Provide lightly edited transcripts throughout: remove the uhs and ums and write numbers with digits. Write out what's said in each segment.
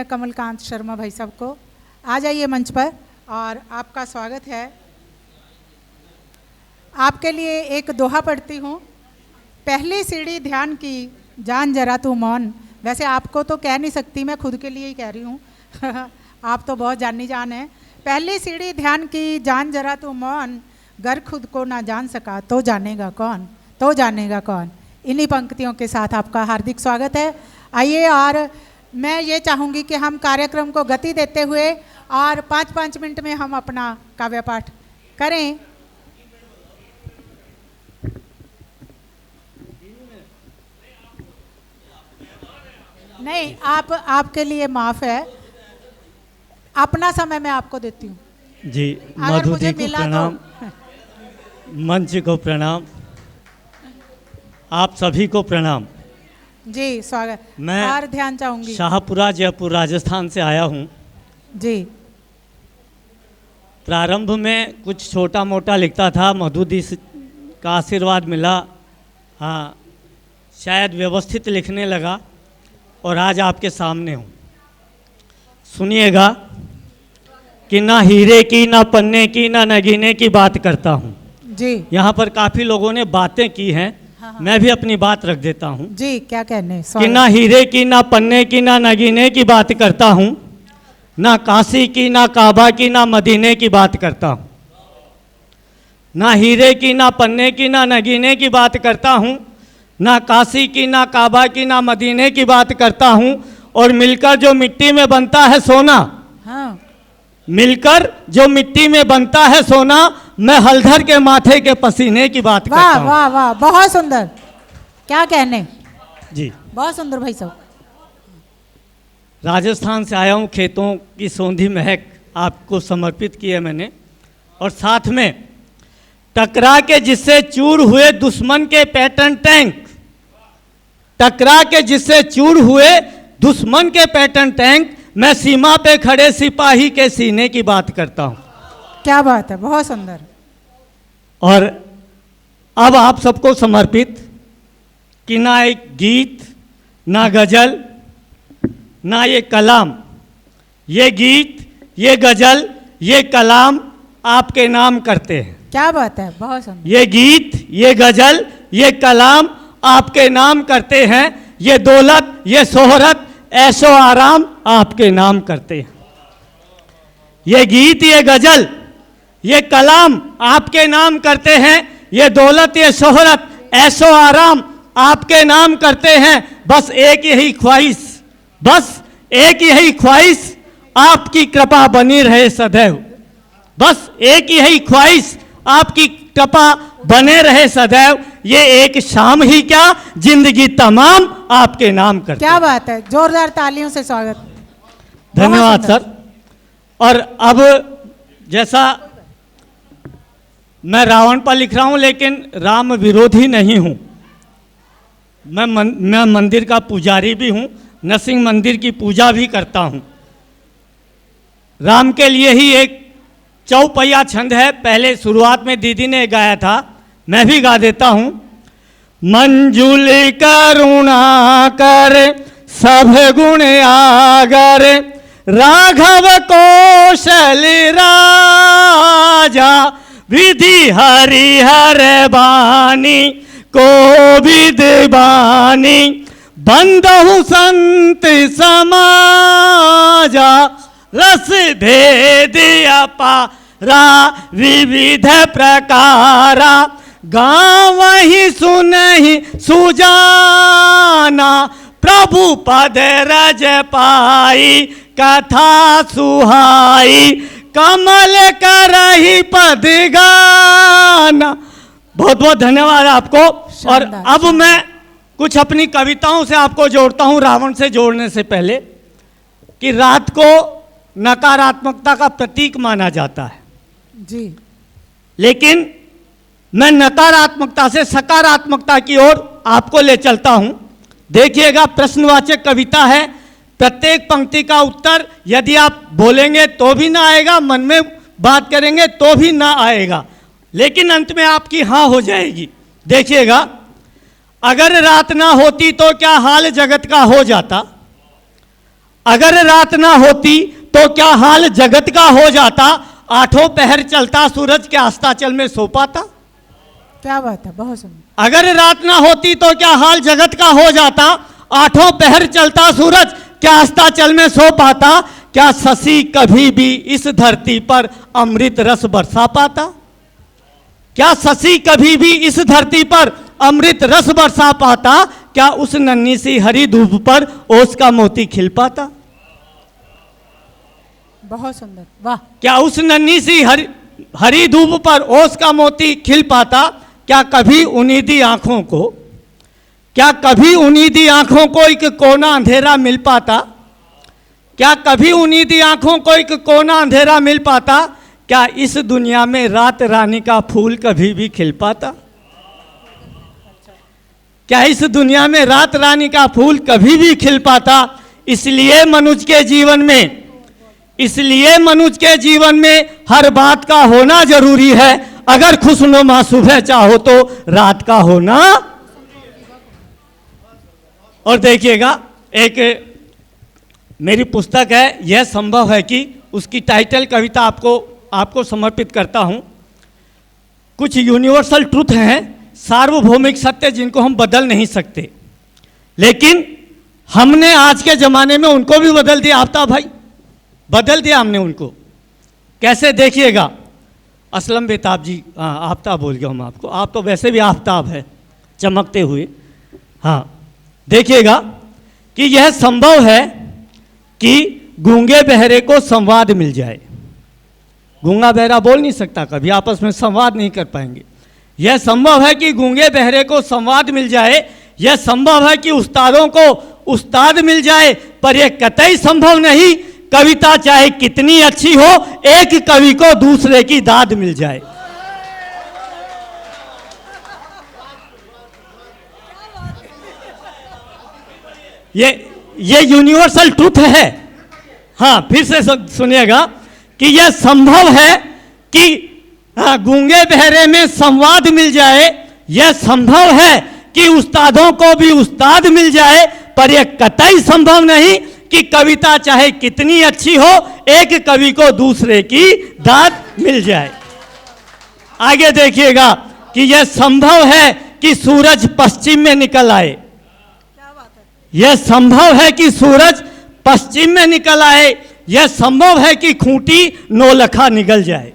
हैं कमलकांत शर्मा भाई साहब को। आ जाइए मंच पर और आपका स्वागत है। आपके लिए एक दोहा पढ़ती हूँ। पहली सीढ़ी ध्यान की, जान जरा तू मौन। वैसे आपको तो कह नहीं सकती, मैं खुद के लिए ही कह रही हूँ आप तो बहुत जानी जान हैं। पहली सीढ़ी ध्यान की, जान जरा तू मौन। घर खुद को ना जान सका तो जानेगा कौन, तो जानेगा कौन। इन्हीं पंक्तियों के साथ आपका हार्दिक स्वागत है। आइए, और मैं ये चाहूँगी कि हम कार्यक्रम को गति देते हुए और 5-5 मिनट में हम अपना काव्य पाठ करें। नहीं, आपके लिए माफ़ है, अपना समय मैं आपको देती हूँ जी। मधु जी को प्रणाम, मंच को प्रणाम, आप सभी को प्रणाम जी। स्वागत। मैं और ध्यान चाहूँगी। शाहपुरा जयपुर राजस्थान से आया हूँ जी। प्रारंभ में कुछ छोटा मोटा लिखता था, मधु दी का आशीर्वाद मिला, हाँ शायद व्यवस्थित लिखने लगा और आज आपके सामने हूँ। सुनिएगा कि ना हीरे की, ना पन्ने की, ना नगीने की बात करता हूँ जी। यहाँ पर काफ़ी लोगों ने बातें की हैं। हाँ। मैं भी अपनी बात रख देता हूँ जी। क्या कहने? कि ना हीरे की, ना पन्ने की, ना नगीने की बात करता हूँ, ना काशी की, ना काबा की, ना मदीने की बात करता हूँ। ना हीरे की, ना पन्ने की, ना नगीने की बात करता हूँ, ना काशी की, ना काबा की, ना मदीने की बात करता हूँ। और मिलकर जो मिट्टी में बनता है सोना, हाँ, मिलकर जो मिट्टी में बनता है सोना, मैं हलधर के माथे के पसीने की बात करता हूँ। वाह वाह वाह, बहुत सुंदर। क्या कहने जी, बहुत सुंदर भाई साहब। राजस्थान से आया हूँ, खेतों की सौंधी महक आपको समर्पित की है मैंने। और साथ में टकरा के जिससे चूर हुए दुश्मन के पैटर्न टैंक, टकरा के जिससे चूर हुए दुश्मन के पैटर्न टैंक, मैं सीमा पे खड़े सिपाही के सीने की बात करता हूँ। क्या बात है, बहुत सुंदर। और अब आप सबको समर्पित कि ना एक गीत, ना गजल, ना ये कलाम, ये गीत, ये गजल, ये कलाम आपके नाम करते हैं। क्या बात है, बहुत सुंदर। ये गीत, ये गजल, ये कलाम आपके नाम करते हैं। ये दौलत, ये शोहरत, ऐशो आराम आपके नाम करते हैं। ये गीत, ये गजल, ये कलाम आपके नाम करते हैं। ये दौलत, ये शोहरत, ऐशो आराम आपके नाम करते हैं। बस एक यही ख्वाहिश, बस एक यही ख्वाहिश, आपकी कृपा बनी रहे सदैव। बस एक यही ख्वाहिश, आपकी कृपा बने रहे सदैव। ये एक शाम ही क्या, जिंदगी तमाम आपके नाम करते। क्या बात है, जोरदार तालियों से स्वागत। धन्यवाद सर। और अब जैसा मैं रावण पर लिख रहा हूं, लेकिन राम विरोधी नहीं हूं। मैं मंदिर का पुजारी भी हूं, नरसिंह मंदिर की पूजा भी करता हूं। राम के लिए ही एक चौपैया छंद है, पहले शुरुआत में दीदी ने गाया था, मैं भी गा देता हूं। मंजुल करुणा कर सब गुण आगर, राघव कौशल राजा, विधि हरिहर बानी को विद्वानी, बंधु संत समाजा, रस भेद अपारा विविध प्रकारा, गाँव ही सुनहि सुजाना, प्रभु पद रज पाई कथा सुहाई, कमल करहि पद गाना। बहुत बहुत धन्यवाद आपको। और अब मैं कुछ अपनी कविताओं से आपको जोड़ता हूं, रावण से जोड़ने से पहले, कि रात को नकारात्मकता का प्रतीक माना जाता है जी, लेकिन मैं नकारात्मकता से सकारात्मकता की ओर आपको ले चलता हूं। देखिएगा, प्रश्नवाचक कविता है। प्रत्येक पंक्ति का उत्तर यदि आप बोलेंगे तो भी ना आएगा, मन में बात करेंगे तो भी ना आएगा, लेकिन अंत में आपकी हाँ हो जाएगी। देखिएगा, अगर रात ना होती तो क्या हाल जगत का हो जाता, अगर रात ना होती तो क्या हाल जगत का हो जाता, आठों पहर चलता सूरज के अस्ताचल में सो पाता। क्या बात है, बहुत सुंदर। अगर रात ना होती तो क्या हाल जगत का हो जाता, आठों पहर चलता सूरज क्या अस्ताचल में सो पाता। क्या शशि कभी भी इस धरती पर अमृत रस बरसा पाता। क्या शशि कभी भी इस धरती पर अमृत रस बरसा पाता। क्या उस नन्ही सी हरी धूप पर ओस का मोती खिल पाता। बहुत सुंदर, वाह। क्या उस नन्ही सी हरी धूप पर ओस का मोती खिल पाता। क्या कभी उन्नीदी आंखों को, क्या कभी उन्नीदी आंखों को एक कोना अंधेरा मिल पाता। क्या कभी उन्नीदी आंखों को एक कोना अंधेरा मिल पाता। क्या इस दुनिया में रात रानी का फूल कभी भी खिल पाता। क्या इस दुनिया में रात रानी का फूल कभी भी खिल पाता। इसलिए मनुष्य के जीवन में, इसलिए मनुष्य के जीवन में हर बात का होना जरूरी है। अगर खुशनुमा सुबह चाहो तो रात का होना। और देखिएगा, एक मेरी पुस्तक है यह संभव है कि, उसकी टाइटल कविता आपको समर्पित करता हूं। कुछ यूनिवर्सल ट्रुथ हैं, सार्वभौमिक सत्य जिनको हम बदल नहीं सकते, लेकिन हमने आज के ज़माने में उनको भी बदल दिया। आफ्ताब भाई, बदल दिया हमने उनको। कैसे, देखिएगा। असलम बेताब जी, हाँ आफ्ताब बोल गया हूँ आपको, आप तो वैसे भी आफ्ताब है चमकते हुए। हाँ, देखिएगा कि यह संभव है कि गूंगे बहरे को संवाद मिल जाए। गूंगा बहरा बोल नहीं सकता, कभी आपस में संवाद नहीं कर पाएंगे। यह संभव है कि गूंगे बहरे को संवाद मिल जाए। यह संभव है कि उस्तादों को उस्ताद मिल जाए, पर यह कतई संभव नहीं कविता चाहे कितनी अच्छी हो, एक कवि को दूसरे की दाद मिल जाए। ये यूनिवर्सल ट्रुथ है। हाँ, फिर से सुनिएगा कि यह संभव है कि गूंगे बहरे में संवाद मिल जाए। यह संभव है कि उस्तादों को भी उस्ताद मिल जाए, पर यह कतई संभव नहीं कि कविता चाहे कितनी अच्छी हो, एक कवि को दूसरे की दाद मिल जाए। आगे देखिएगा कि यह संभव है कि सूरज पश्चिम में निकल आए। यह संभव है कि सूरज पश्चिम में निकल आए। यह संभव है कि खूंटी नौलखा निकल जाए।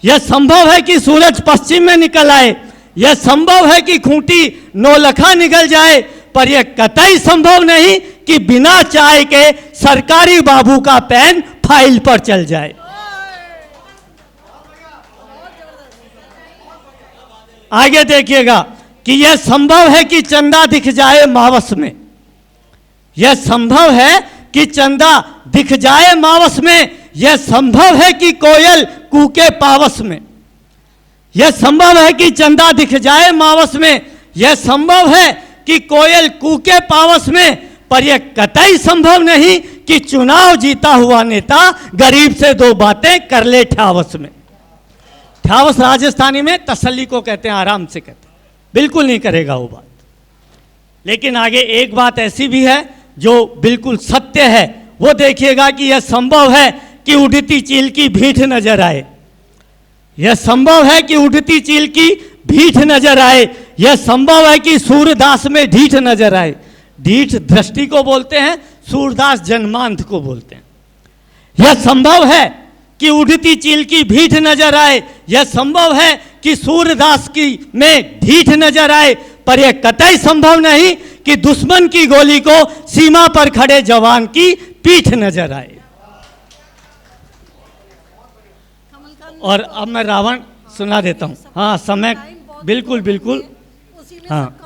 यह संभव है कि सूरज पश्चिम में निकल आए। यह संभव है कि खूंटी नौलखा निकल जाए, पर यह कतई संभव नहीं कि बिना चाय के सरकारी बाबू का पेन फाइल पर चल जाए। आगे देखिएगा कि यह संभव है कि चंदा दिख जाए मावस में। यह संभव है कि चंदा दिख जाए मावस में। यह संभव है कि कोयल कूके पावस में। यह संभव है कि चंदा दिख जाए मावस में। यह संभव है कि कोयल कूके पावस में, पर यह कतई संभव नहीं कि चुनाव जीता हुआ नेता गरीब से दो बातें कर ले ठ्यावस में। ठ्यावस राजस्थानी में तसल्ली को कहते हैं, आराम से कहते हैं, बिल्कुल नहीं करेगा वो बात। लेकिन आगे एक बात ऐसी भी है जो बिल्कुल सत्य है, वो देखिएगा कि यह संभव है कि उड़ती चील की भीठ नजर आए। यह संभव है कि उड़ती चील की भीठ नजर आए। यह संभव है कि सूरदास में ढीठ नजर आए। ढीठ दृष्टि को बोलते हैं, सूरदास जन्मांध को बोलते हैं। यह संभव है कि उड़ती चील की भीठ नजर आए। यह संभव है कि सूरदास की में ढीठ नजर आए, पर यह कतई संभव नहीं कि दुश्मन की गोली को सीमा पर खड़े जवान की पीठ नजर आए। और अब मैं रावण सुना देता हूँ। हाँ, समय बिल्कुल बिल्कुल, हाँ।